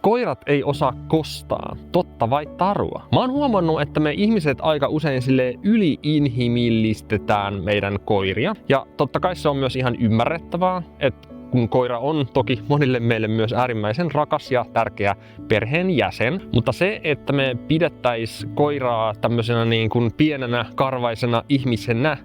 koirat ei osaa kostaa. Totta vai tarua? Mä oon huomannut, että me ihmiset aika usein sille yliinhimillistetään meidän koiria. Ja totta kai se on myös ihan ymmärrettävää, että kun koira on toki monille meille myös äärimmäisen rakas ja tärkeä perheenjäsen, mutta se, että me pidettäisiin koiraa tämmöisenä niin kuin pienenä karvaisena ihmisenä,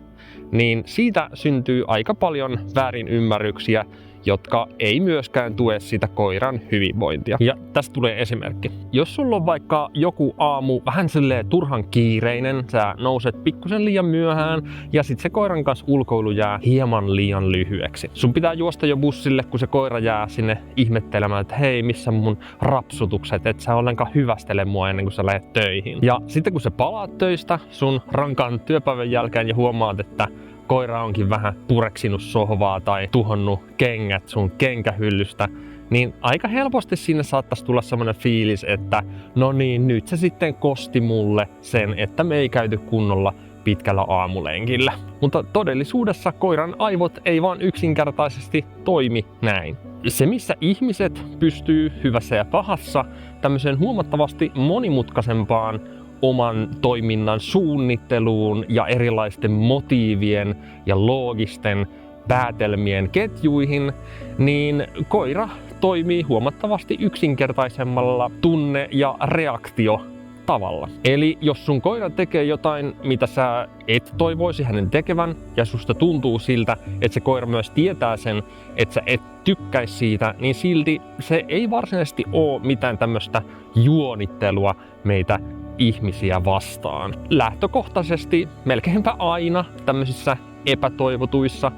niin siitä syntyy aika paljon väärinymmärryksiä, jotka ei myöskään tue sitä koiran hyvinvointia. Ja tästä tulee esimerkki. Jos sulla on vaikka joku aamu vähän silleen turhan kiireinen, sä nouset pikkusen liian myöhään ja sit se koiran kanssa ulkoilu jää hieman liian lyhyeksi. Sun pitää juosta jo bussille, kun se koira jää sinne ihmettelemään, että hei, missä mun rapsutukset, et sä ollenkaan hyvästele mua ennen kuin sä lähdet töihin. Ja sitten kun sä palaat töistä sun rankan työpäivän jälkeen ja huomaat, että koira onkin vähän pureksinut sohvaa tai tuhonnut kengät sun kenkähyllystä, niin aika helposti sinne saattaisi tulla semmoinen fiilis, että no niin, nyt se sitten kosti mulle sen, että me ei käyty kunnolla pitkällä aamulenkillä. Mutta todellisuudessa koiran aivot ei vaan yksinkertaisesti toimi näin. Se, missä ihmiset pystyy hyvässä ja pahassa tämmöiseen huomattavasti monimutkaisempaan oman toiminnan suunnitteluun ja erilaisten motiivien ja loogisten päätelmien ketjuihin, niin koira toimii huomattavasti yksinkertaisemmalla tunne- ja reaktiotavalla. Eli jos sun koira tekee jotain, mitä sä et toivoisi hänen tekevän, ja susta tuntuu siltä, että se koira myös tietää sen, että sä et tykkäisi siitä, niin silti se ei varsinaisesti ole mitään tämmöistä juonittelua meitä ihmisiä vastaan. Lähtökohtaisesti melkeinpä aina tämmöisissä epätoivotuissa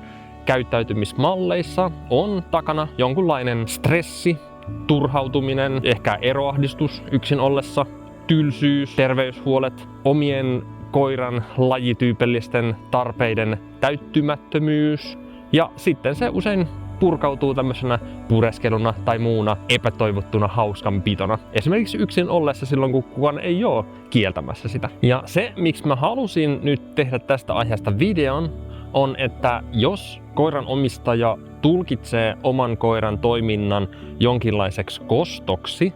käyttäytymismalleissa on takana jonkunlainen stressi, turhautuminen, ehkä eroahdistus yksin ollessa, tylsyys, terveyshuolet, omien koiran lajityypillisten tarpeiden täyttymättömyys ja sitten se usein purkautuu tämmöisenä pureskeluna tai muuna epätoivottuna hauskanpitona. Esimerkiksi yksin ollessa silloin, kun kukaan ei ole kieltämässä sitä. Ja se, miksi mä halusin nyt tehdä tästä aiheesta videon, on, että jos koiran omistaja tulkitsee oman koiran toiminnan jonkinlaiseksi kostoksi,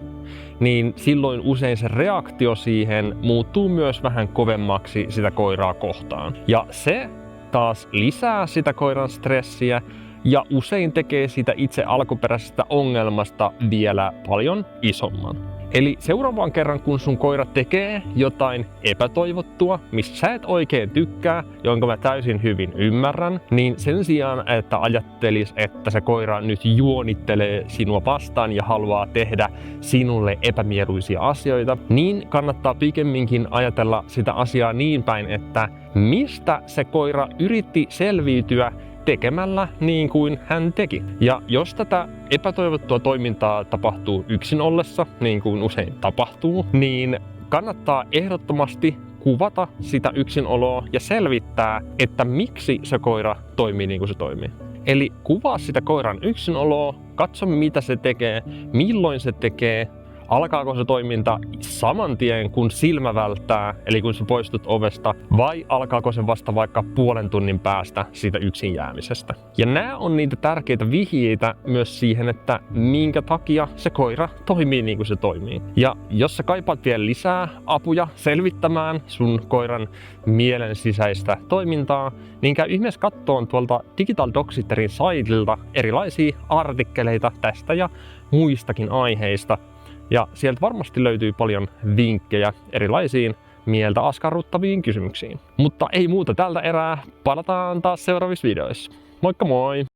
niin silloin usein se reaktio siihen muuttuu myös vähän kovemmaksi sitä koiraa kohtaan. Ja se taas lisää sitä koiran stressiä ja usein tekee siitä itse alkuperäisestä ongelmasta vielä paljon isomman. Eli seuraavan kerran, kun sun koira tekee jotain epätoivottua, mistä sä et oikein tykkää, jonka mä täysin hyvin ymmärrän, niin sen sijaan, että ajattelis, että se koira nyt juonittelee sinua vastaan ja haluaa tehdä sinulle epämieluisia asioita, niin kannattaa pikemminkin ajatella sitä asiaa niin päin, että mistä se koira yritti selviytyä tekemällä niin kuin hän teki. Ja jos tätä epätoivottua toimintaa tapahtuu yksin ollessa, niin kuin usein tapahtuu, niin kannattaa ehdottomasti kuvata sitä yksinoloa ja selvittää, että miksi se koira toimii niin kuin se toimii. Eli kuvaa sitä koiran yksinoloa, katso mitä se tekee, milloin se tekee, alkaako se toiminta saman tien kun silmä välttää, eli kun sä poistut ovesta, vai alkaako se vasta vaikka puolen tunnin päästä siitä yksin jäämisestä. Ja nämä on niitä tärkeitä vihjeitä myös siihen, että minkä takia se koira toimii niin kuin se toimii. Ja jos sä kaipaat vielä lisää apuja selvittämään sun koiran mielen sisäistä toimintaa, niin käy ihmeessä kattoon tuolta Digital Dog Sitterin saitilta erilaisia artikkeleita tästä ja muistakin aiheista. Ja sieltä varmasti löytyy paljon vinkkejä erilaisiin mieltä askarruttaviin kysymyksiin. Mutta ei muuta tältä erää, palataan taas seuraavissa videoissa. Moikka moi!